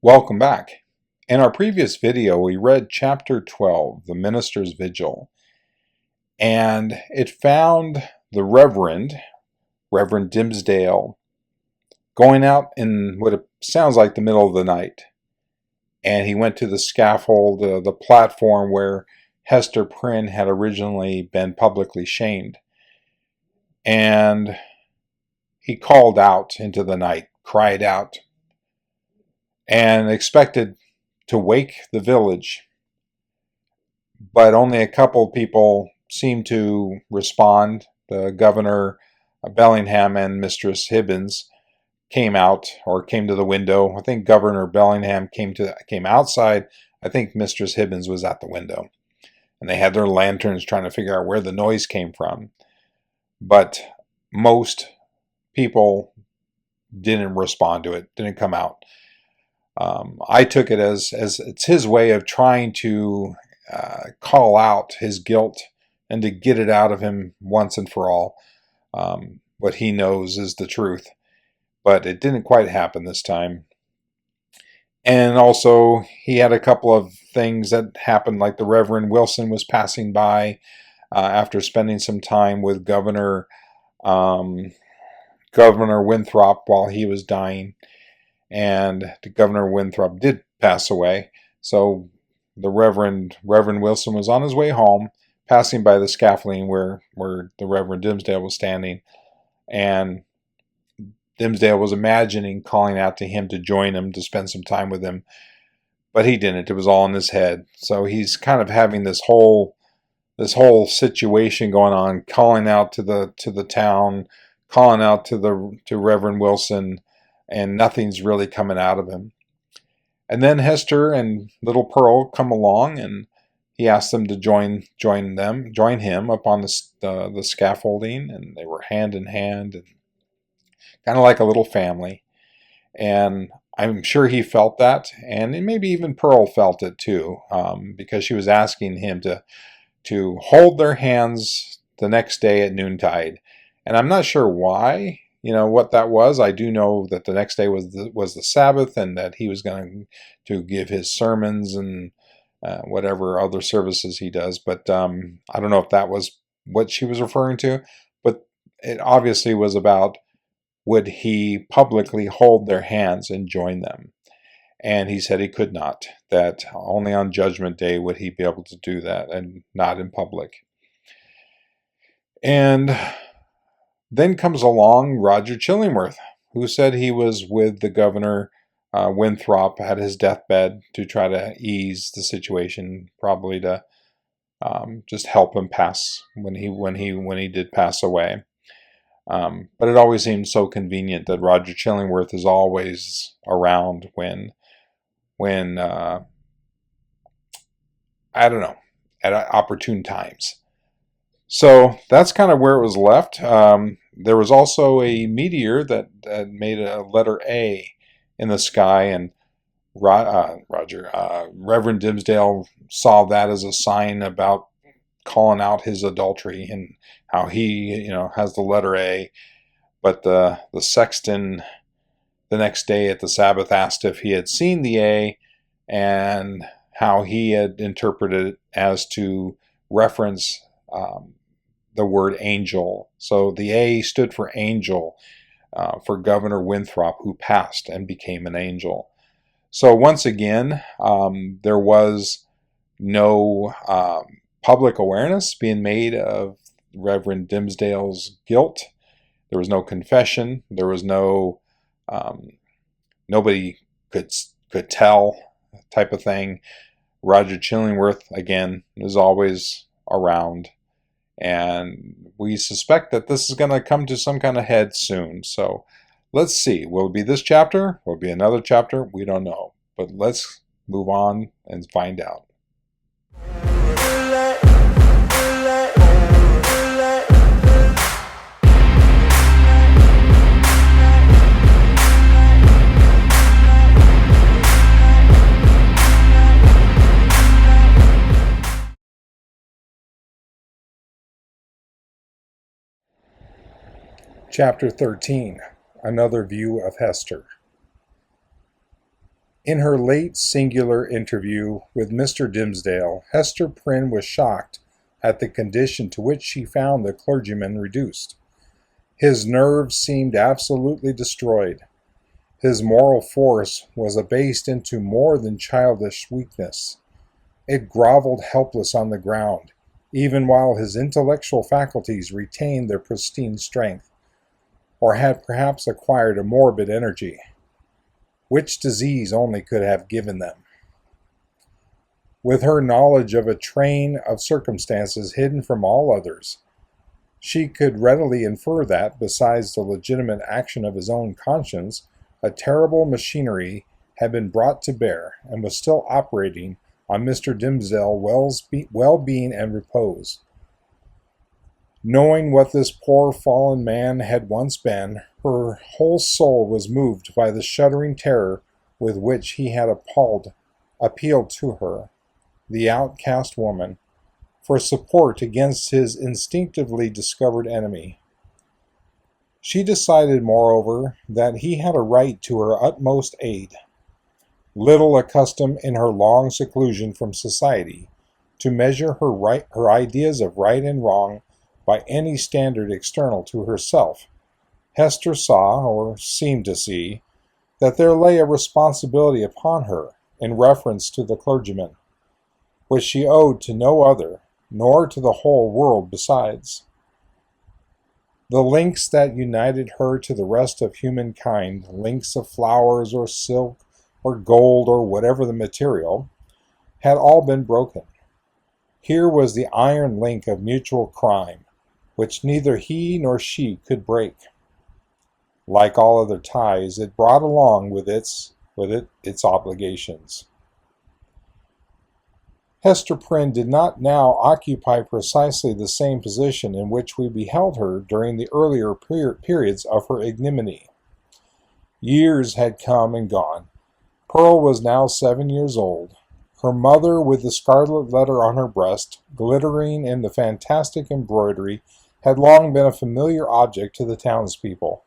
Welcome back. In our previous video, we read chapter 12, The Minister's Vigil, and it found the Reverend Dimmesdale, going out in what it sounds like the middle of the night. And he went to the scaffold, the platform where Hester Prynne had originally been publicly shamed. And he called out into the night, cried out, and expected to wake the village. But only a couple people seemed to respond. The Governor Bellingham and Mistress Hibbins came out, or came to the window. I think Governor Bellingham came outside. I think Mistress Hibbins was at the window. And they had their lanterns trying to figure out where the noise came from. But most people didn't respond to it, didn't come out. I took it as it's his way of trying to call out his guilt and to get it out of him once and for all. What he knows is the truth. But it didn't quite happen this time. And also, he had a couple of things that happened, like the Reverend Wilson was passing by after spending some time with Governor Winthrop while he was dying. And Governor Winthrop did pass away. So the Reverend Wilson was on his way home, passing by the scaffolding where the Reverend Dimmesdale was standing. And Dimmesdale was imagining calling out to him to join him, to spend some time with him. But he didn't. It was all in his head. So he's kind of having this whole situation going on, calling out to the town, calling out to Reverend Wilson, and nothing's really coming out of him. And then Hester and little Pearl come along, and he asked them to join him up on the scaffolding, and they were hand in hand, and kind of like a little family. And I'm sure he felt that, and maybe even Pearl felt it too, because she was asking him to hold their hands the next day at noontide. And I'm not sure why, what that was. I do know that the next day was the Sabbath, and that he was going to give his sermons and whatever other services he does. But I don't know if that was what she was referring to. But it obviously was about, would he publicly hold their hands and join them? And he said he could not, that only on Judgment Day would he be able to do that, and not in public. And then comes along Roger Chillingworth, who said he was with the Governor Winthrop at his deathbed to try to ease the situation, probably to just help him pass when he did pass away. But it always seems so convenient that Roger Chillingworth is always around when I don't know, at opportune times. So that's kind of where it was left. There was also a meteor that made a letter A in the sky, and Reverend Dimmesdale saw that as a sign about calling out his adultery, and how he, has the letter A. But the sexton the next day at the Sabbath asked if he had seen the A, and how he had interpreted it as to reference the word angel. So the A stood for angel, for Governor Winthrop, who passed and became an angel. So once again, there was no public awareness being made of Reverend Dimmesdale's guilt. There was no confession. There was no nobody could tell type of thing. Roger Chillingworth, again, is always around. And we suspect that this is going to come to some kind of head soon. So let's see. Will it be this chapter? Will it be another chapter? We don't know. But let's move on and find out. Chapter 13, Another View of Hester. In her late singular interview with Mr. Dimmesdale, Hester Prynne was shocked at the condition to which she found the clergyman reduced. His nerves seemed absolutely destroyed. His moral force was abased into more than childish weakness. It groveled helpless on the ground, even while his intellectual faculties retained their pristine strength, or had perhaps acquired a morbid energy, which disease only could have given them. With her knowledge of a train of circumstances hidden from all others, she could readily infer that, besides the legitimate action of his own conscience, a terrible machinery had been brought to bear and was still operating on Mr. Dimmesdale's well-being and repose. Knowing what this poor fallen man had once been, her whole soul was moved by the shuddering terror with which he had appealed to her, the outcast woman, for support against his instinctively discovered enemy. She decided, moreover, that he had a right to her utmost aid. Little accustomed in her long seclusion from society to measure her ideas of right and wrong by any standard external to herself, Hester saw, or seemed to see, that there lay a responsibility upon her in reference to the clergyman, which she owed to no other, nor to the whole world besides. The links that united her to the rest of humankind, links of flowers or silk or gold or whatever the material, had all been broken. Here was the iron link of mutual crime, which neither he nor she could break. Like all other ties, it brought along with it its obligations. Hester Prynne did not now occupy precisely the same position in which we beheld her during the earlier periods of her ignominy. Years had come and gone. Pearl was now 7 years old. Her mother, with the Scarlet Letter on her breast, glittering in the fantastic embroidery, had long been a familiar object to the townspeople.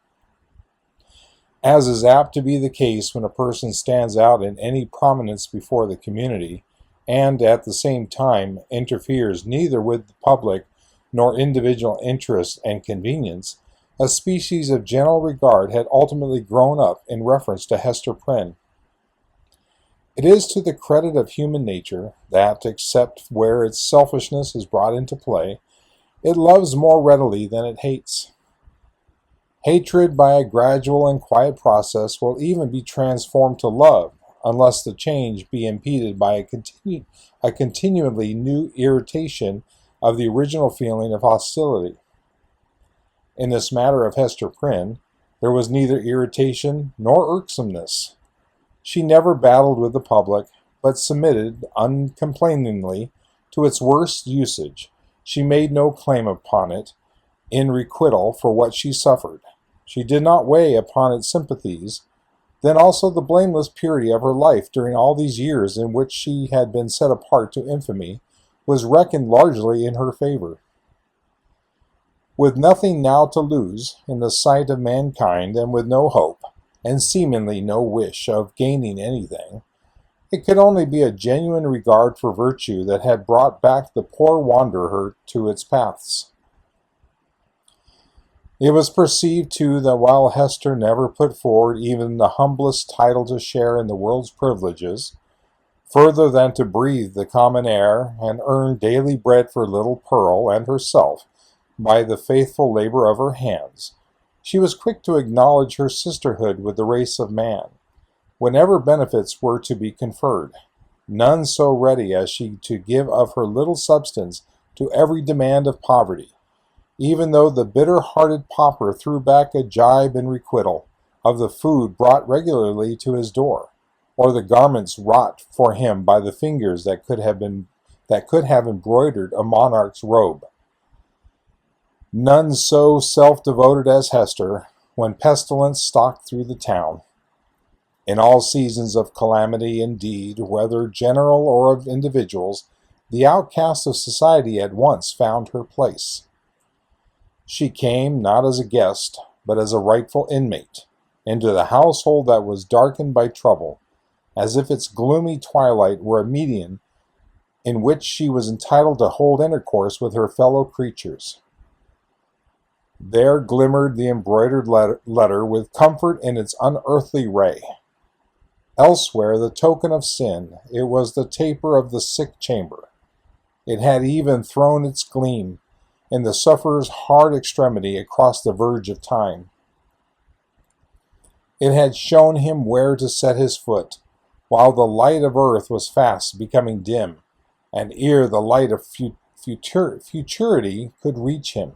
As is apt to be the case when a person stands out in any prominence before the community, and at the same time interferes neither with the public nor individual interest and convenience, a species of general regard had ultimately grown up in reference to Hester Prynne. It is to the credit of human nature that, except where its selfishness is brought into play, it loves more readily than it hates. Hatred, by a gradual and quiet process, will even be transformed to love, unless the change be impeded by a continually new irritation of the original feeling of hostility. In this matter of Hester Prynne, there was neither irritation nor irksomeness. She never battled with the public, but submitted uncomplainingly to its worst usage. She made no claim upon it in requital for what she suffered. She did not weigh upon its sympathies. Then also the blameless purity of her life during all these years in which she had been set apart to infamy was reckoned largely in her favor. With nothing now to lose in the sight of mankind, and with no hope, and seemingly no wish of gaining anything, it could only be a genuine regard for virtue that had brought back the poor wanderer to its paths. It was perceived, too, that while Hester never put forward even the humblest title to share in the world's privileges, further than to breathe the common air and earn daily bread for little Pearl and herself by the faithful labor of her hands, she was quick to acknowledge her sisterhood with the race of man, whenever benefits were to be conferred, none so ready as she to give of her little substance to every demand of poverty, even though the bitter-hearted pauper threw back a jibe in requital of the food brought regularly to his door, or the garments wrought for him by the fingers that could have embroidered a monarch's robe. None so self-devoted as Hester, when pestilence stalked through the town. In all seasons of calamity, indeed, whether general or of individuals, the outcast of society at once found her place. She came, not as a guest, but as a rightful inmate, into the household that was darkened by trouble, as if its gloomy twilight were a medium in which she was entitled to hold intercourse with her fellow creatures. There glimmered the embroidered letter with comfort in its unearthly ray. Elsewhere, the token of sin, it was the taper of the sick chamber. It had even thrown its gleam in the sufferer's hard extremity across the verge of time. It had shown him where to set his foot, while the light of earth was fast becoming dim, and ere the light of futurity could reach him.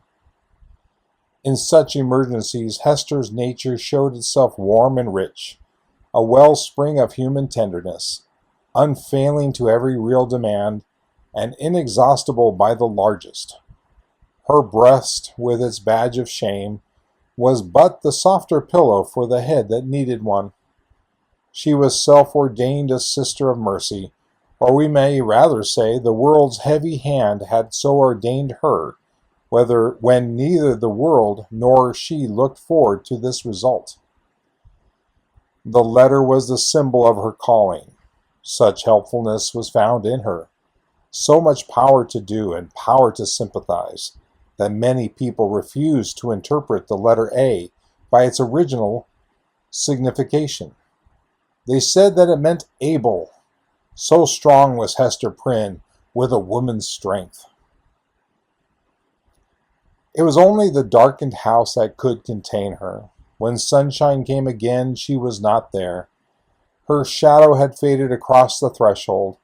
In such emergencies, Hester's nature showed itself warm and rich, a wellspring of human tenderness, unfailing to every real demand, and inexhaustible by the largest. Her breast, with its badge of shame, was but the softer pillow for the head that needed one. She was self-ordained a sister of mercy, or we may rather say the world's heavy hand had so ordained her, when neither the world nor she looked forward to this result. The letter was the symbol of her calling. Such helpfulness was found in her, so much power to do and power to sympathize, that many people refused to interpret the letter A by its original signification. They said that it meant able. So strong was Hester Prynne with a woman's strength. It was only the darkened house that could contain her. When sunshine came again, she was not there. Her shadow had faded across the threshold.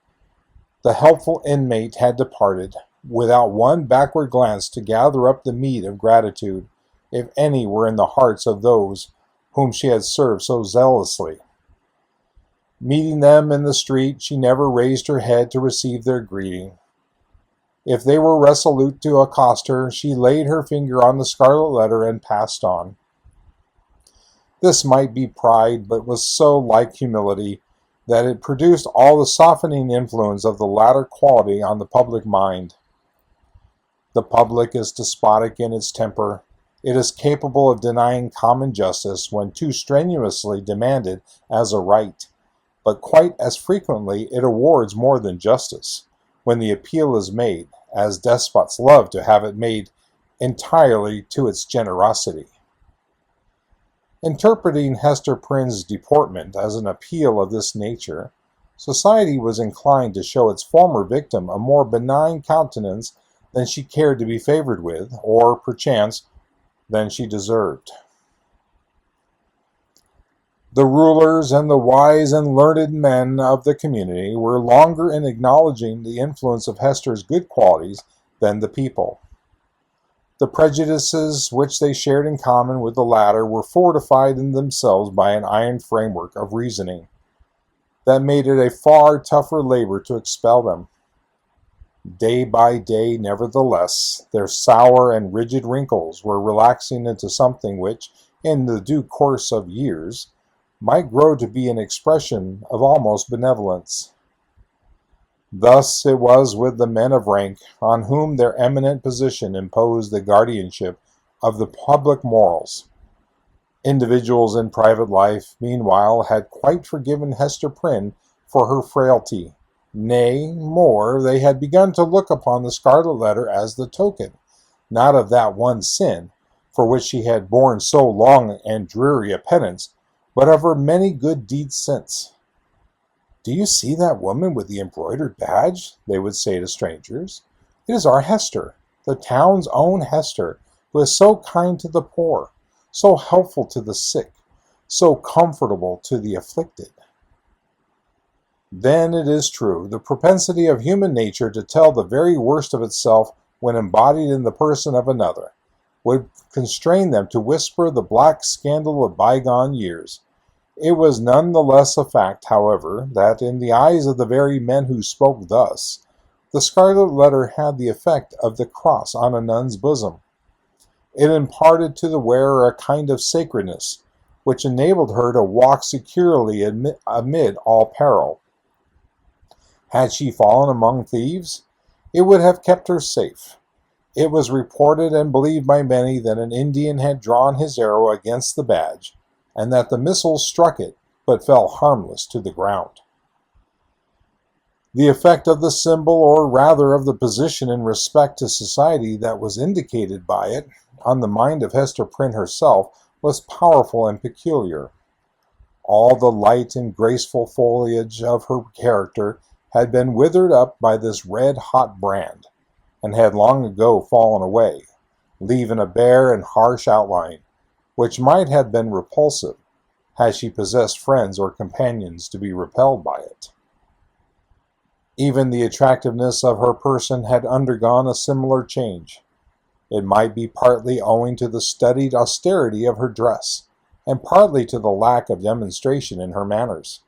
The helpful inmate had departed, without one backward glance to gather up the meed of gratitude, if any were in the hearts of those whom she had served so zealously. Meeting them in the street, she never raised her head to receive their greeting. If they were resolute to accost her, she laid her finger on the scarlet letter and passed on. This might be pride, but was so like humility that it produced all the softening influence of the latter quality on the public mind. The public is despotic in its temper. It is capable of denying common justice when too strenuously demanded as a right, but quite as frequently it awards more than justice, when the appeal is made, as despots love to have it made, entirely to its generosity. Interpreting Hester Prynne's deportment as an appeal of this nature, society was inclined to show its former victim a more benign countenance than she cared to be favored with, or, perchance, than she deserved. The rulers and the wise and learned men of the community were longer in acknowledging the influence of Hester's good qualities than the people. The prejudices which they shared in common with the latter were fortified in themselves by an iron framework of reasoning that made it a far tougher labor to expel them. Day by day, nevertheless, their sour and rigid wrinkles were relaxing into something which, in the due course of years, might grow to be an expression of almost benevolence. Thus it was with the men of rank, on whom their eminent position imposed the guardianship of the public morals. Individuals in private life, meanwhile, had quite forgiven Hester Prynne for her frailty. Nay, more, they had begun to look upon the Scarlet Letter as the token, not of that one sin, for which she had borne so long and dreary a penance, but of her many good deeds since. "Do you see that woman with the embroidered badge?" they would say to strangers. "It is our Hester, the town's own Hester, who is so kind to the poor, so helpful to the sick, so comfortable to the afflicted." Then, it is true, the propensity of human nature to tell the very worst of itself when embodied in the person of another would constrain them to whisper the black scandal of bygone years. It was none the less a fact, however, that in the eyes of the very men who spoke thus, the Scarlet Letter had the effect of the cross on a nun's bosom. It imparted to the wearer a kind of sacredness, which enabled her to walk securely amid all peril. Had she fallen among thieves, it would have kept her safe. It was reported and believed by many that an Indian had drawn his arrow against the badge, and that the missile struck it, but fell harmless to the ground. The effect of the symbol, or rather of the position in respect to society that was indicated by it, on the mind of Hester Prynne herself was powerful and peculiar. All the light and graceful foliage of her character had been withered up by this red-hot brand, and had long ago fallen away, leaving a bare and harsh outline, which might have been repulsive, had she possessed friends or companions to be repelled by it. Even the attractiveness of her person had undergone a similar change. It might be partly owing to the studied austerity of her dress, and partly to the lack of demonstration in her manners.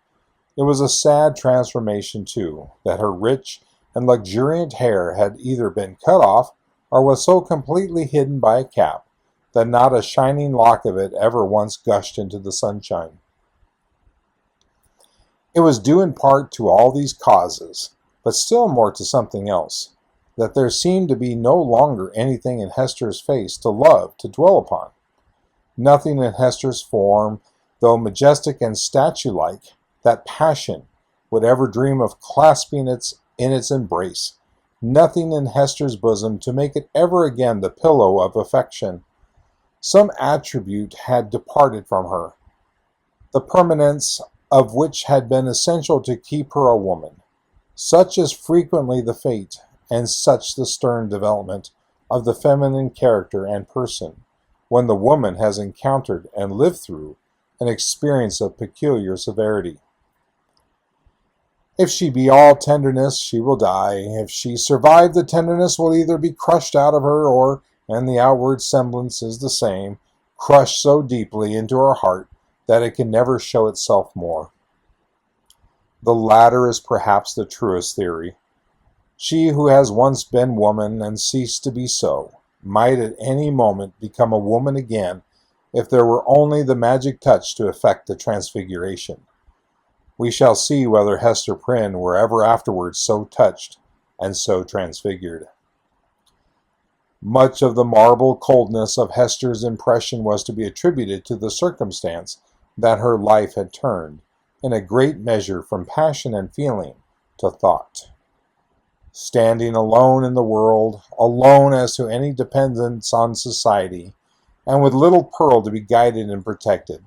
It was a sad transformation, too, that her rich and luxuriant hair had either been cut off or was so completely hidden by a cap that not a shining lock of it ever once gushed into the sunshine. It was due in part to all these causes, but still more to something else, that there seemed to be no longer anything in Hester's face to love, to dwell upon. Nothing in Hester's form, though majestic and statue-like, that passion would ever dream of clasping in its embrace. Nothing in Hester's bosom to make it ever again the pillow of affection. Some attribute had departed from her, the permanence of which had been essential to keep her a woman. Such is frequently the fate, and such the stern development, of the feminine character and person, when the woman has encountered and lived through an experience of peculiar severity. If she be all tenderness, she will die. If she survive, the tenderness will either be crushed out of her, or, and the outward semblance is the same, crushed so deeply into her heart that it can never show itself more. The latter is perhaps the truest theory. She who has once been woman and ceased to be so, might at any moment become a woman again if there were only the magic touch to effect the transfiguration. We shall see whether Hester Prynne were ever afterwards so touched and so transfigured. Much of the marble coldness of Hester's impression was to be attributed to the circumstance that her life had turned, in a great measure, from passion and feeling to thought. Standing alone in the world, alone as to any dependence on society, and with little Pearl to be guided and protected,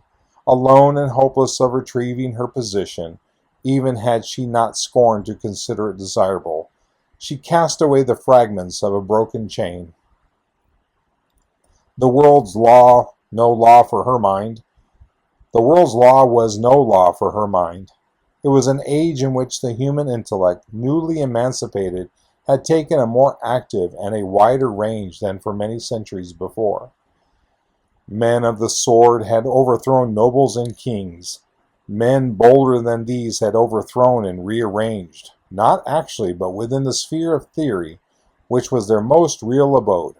alone and hopeless of retrieving her position, even had she not scorned to consider it desirable, she cast away the fragments of a broken chain. The world's law, no law for her mind. The world's law was no law for her mind. It was an age in which the human intellect, newly emancipated, had taken a more active and a wider range than for many centuries before. Men of the sword had overthrown nobles and kings. Men bolder than these had overthrown and rearranged, not actually, but within the sphere of theory, which was their most real abode,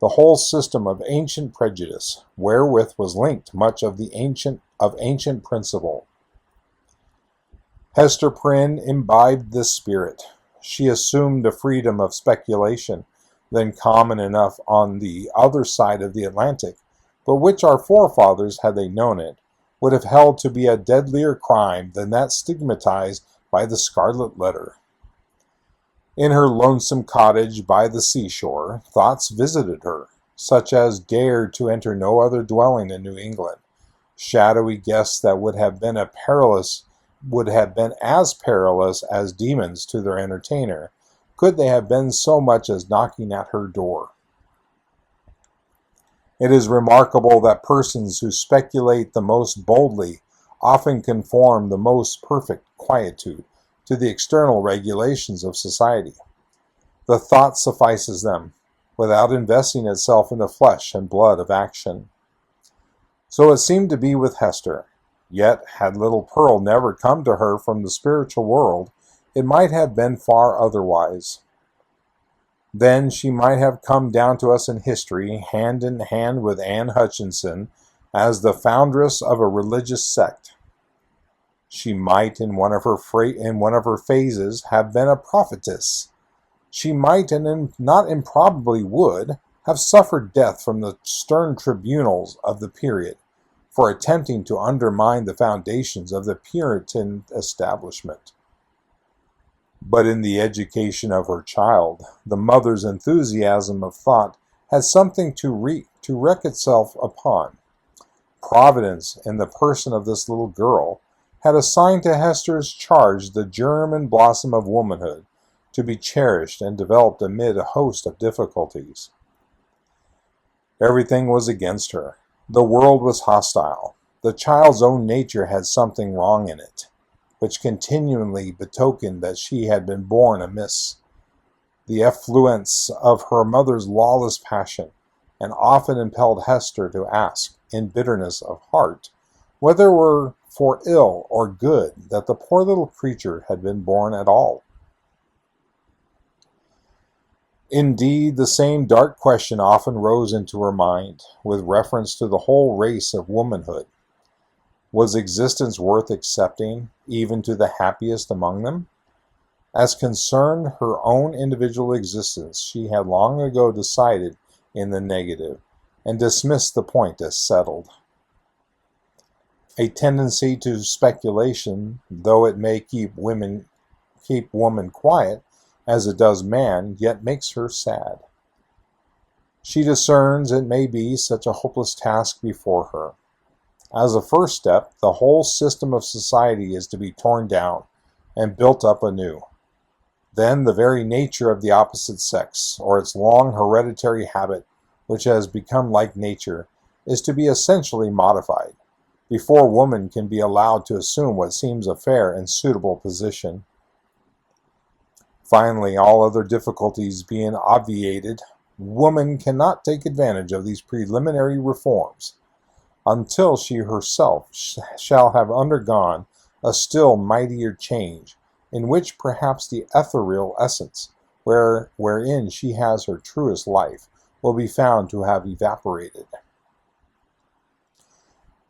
the whole system of ancient prejudice, wherewith was linked much of ancient principle. Hester Prynne imbibed this spirit. She assumed a freedom of speculation, then common enough on the other side of the Atlantic, but which our forefathers, had they known it, would have held to be a deadlier crime than that stigmatized by the Scarlet Letter. In her lonesome cottage by the seashore, thoughts visited her, such as dared to enter no other dwelling in New England, shadowy guests that would have been as perilous as demons to their entertainer, could they have been so much as knocking at her door. It is remarkable that persons who speculate the most boldly often conform the most perfect quietude to the external regulations of society. The thought suffices them, without investing itself in the flesh and blood of action. So it seemed to be with Hester. Yet, had little Pearl never come to her from the spiritual world, it might have been far otherwise. Then she might have come down to us in history, hand in hand with Anne Hutchinson, as the foundress of a religious sect. She might, in one of her phases, have been a prophetess. She might, and not improbably would, have suffered death from the stern tribunals of the period, for attempting to undermine the foundations of the Puritan establishment. but in the education of her child. The mother's enthusiasm of thought had something to wreak itself upon. Providence, in the person of this little girl, had assigned to Hester's charge the germ and blossom of womanhood, to be cherished and developed amid a host of difficulties. Everything was against her. The world was hostile. The child's own nature had something wrong in it, which continually betokened that she had been born amiss. The effluence of her mother's lawless passion, and often impelled Hester to ask, in bitterness of heart, whether it were for ill or good that the poor little creature had been born at all. Indeed, the same dark question often rose into her mind, with reference to the whole race of womanhood. Was existence worth accepting, even to the happiest among them? As concerned her own individual existence, she had long ago decided in the negative, and dismissed the point as settled. A tendency to speculation, though it may keep woman quiet, as it does man, yet makes her sad. She discerns, it may be, such a hopeless task before her. As a first step, the whole system of society is to be torn down and built up anew. Then the very nature of the opposite sex, or its long hereditary habit, which has become like nature, is to be essentially modified, before woman can be allowed to assume what seems a fair and suitable position. Finally, all other difficulties being obviated, woman cannot take advantage of these preliminary reforms until she herself shall have undergone a still mightier change, in which perhaps the ethereal essence, wherein she has her truest life, will be found to have evaporated.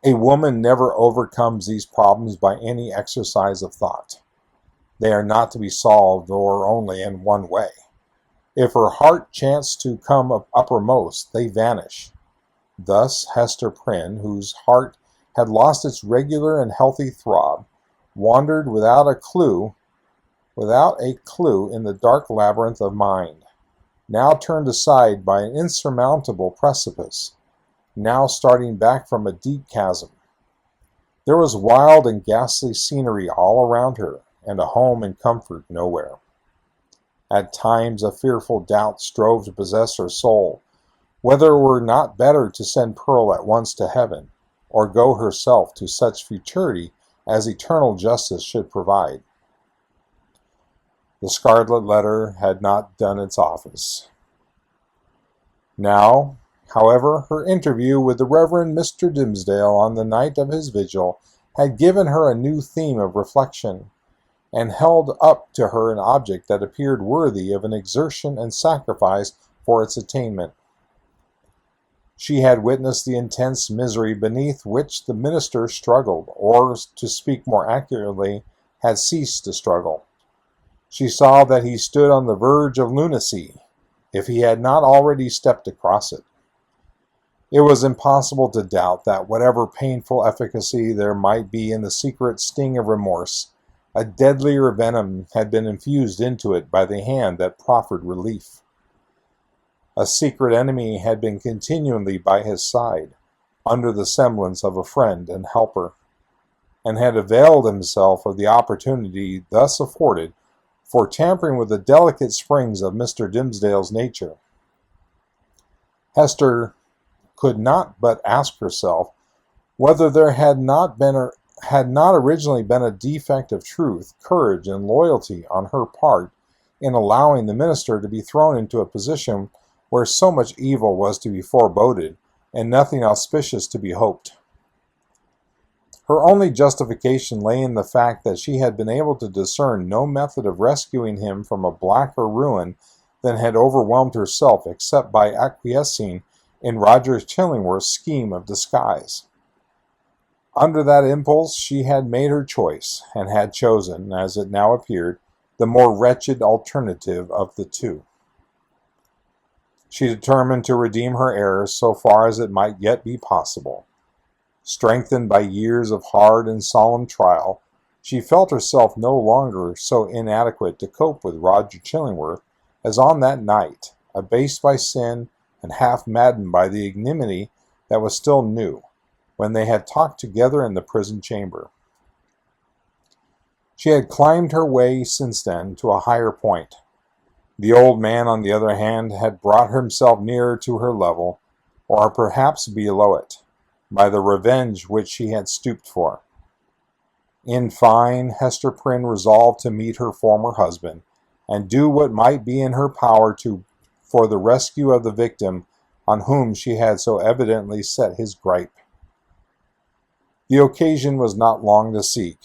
A woman never overcomes these problems by any exercise of thought. They are not to be solved or only in one way. If her heart chance to come uppermost, they vanish. Thus Hester Prynne, whose heart had lost its regular and healthy throb, wandered without a clue in the dark labyrinth of mind, now turned aside by an insurmountable precipice, now starting back from a deep chasm. There was wild and ghastly scenery all around her, and a home and comfort nowhere. At times a fearful doubt strove to possess her soul, whether it were not better to send Pearl at once to heaven, or go herself to such futurity as eternal justice should provide. The Scarlet Letter had not done its office. Now, however, her interview with the Reverend Mr. Dimmesdale on the night of his vigil had given her a new theme of reflection, and held up to her an object that appeared worthy of an exertion and sacrifice for its attainment. She had witnessed the intense misery beneath which the minister struggled, or, to speak more accurately, had ceased to struggle. She saw that he stood on the verge of lunacy, if he had not already stepped across it. It was impossible to doubt that whatever painful efficacy there might be in the secret sting of remorse, a deadlier venom had been infused into it by the hand that proffered relief. A secret enemy had been continually by his side, under the semblance of a friend and helper, and had availed himself of the opportunity thus afforded for tampering with the delicate springs of Mr. Dimmesdale's nature. Hester could not but ask herself whether there had not originally been a defect of truth, courage, and loyalty on her part in allowing the minister to be thrown into a position where so much evil was to be foreboded and nothing auspicious to be hoped. Her only justification lay in the fact that she had been able to discern no method of rescuing him from a blacker ruin than had overwhelmed herself except by acquiescing in Roger Chillingworth's scheme of disguise. Under that impulse she had made her choice, and had chosen, as it now appeared, the more wretched alternative of the two. She determined to redeem her errors so far as it might yet be possible. Strengthened by years of hard and solemn trial, She felt herself no longer so inadequate to cope with Roger Chillingworth as on that night, abased by sin and half maddened by the ignominy that was still new, when they had talked together in the prison chamber. She had climbed her way since then to a higher point. The old man, on the other hand, had brought himself nearer to her level, or perhaps below it, by the revenge which she had stooped for. In fine, Hester Prynne resolved to meet her former husband, and do what might be in her power for the rescue of the victim on whom she had so evidently set his gripe. The occasion was not long to seek.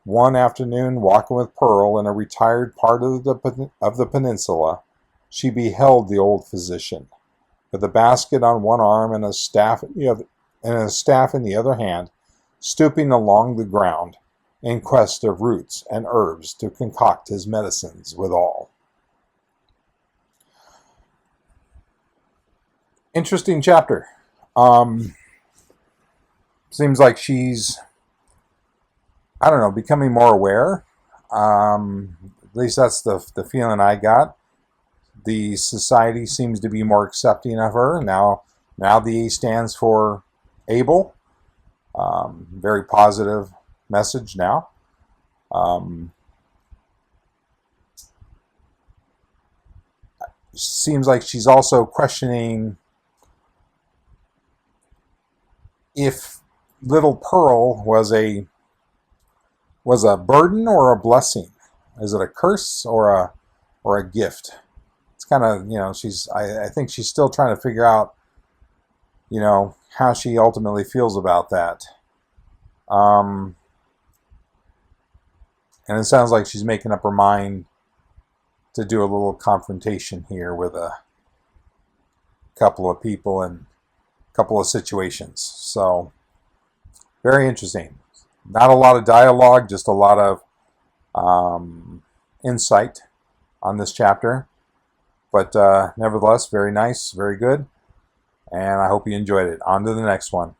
One afternoon, walking with Pearl in a retired part of the peninsula, she beheld the old physician, with a basket on one arm and a staff in the other hand, stooping along the ground in quest of roots and herbs to concoct his medicines withal. Interesting chapter. Seems like she's, I don't know, becoming more aware. At least that's the feeling I got. The society seems to be more accepting of her. Now the A stands for able. Very positive message now. Seems like she's also questioning if little Pearl was a burden or a blessing. Is it a curse or a gift? It's kind of, I think she's still trying to figure out, how she ultimately feels about that. And it sounds like she's making up her mind to do a little confrontation here with a couple of people and a couple of situations. So, very interesting. Not a lot of dialogue, just a lot of insight on this chapter. But nevertheless, very nice, very good. And I hope you enjoyed it. On to the next one.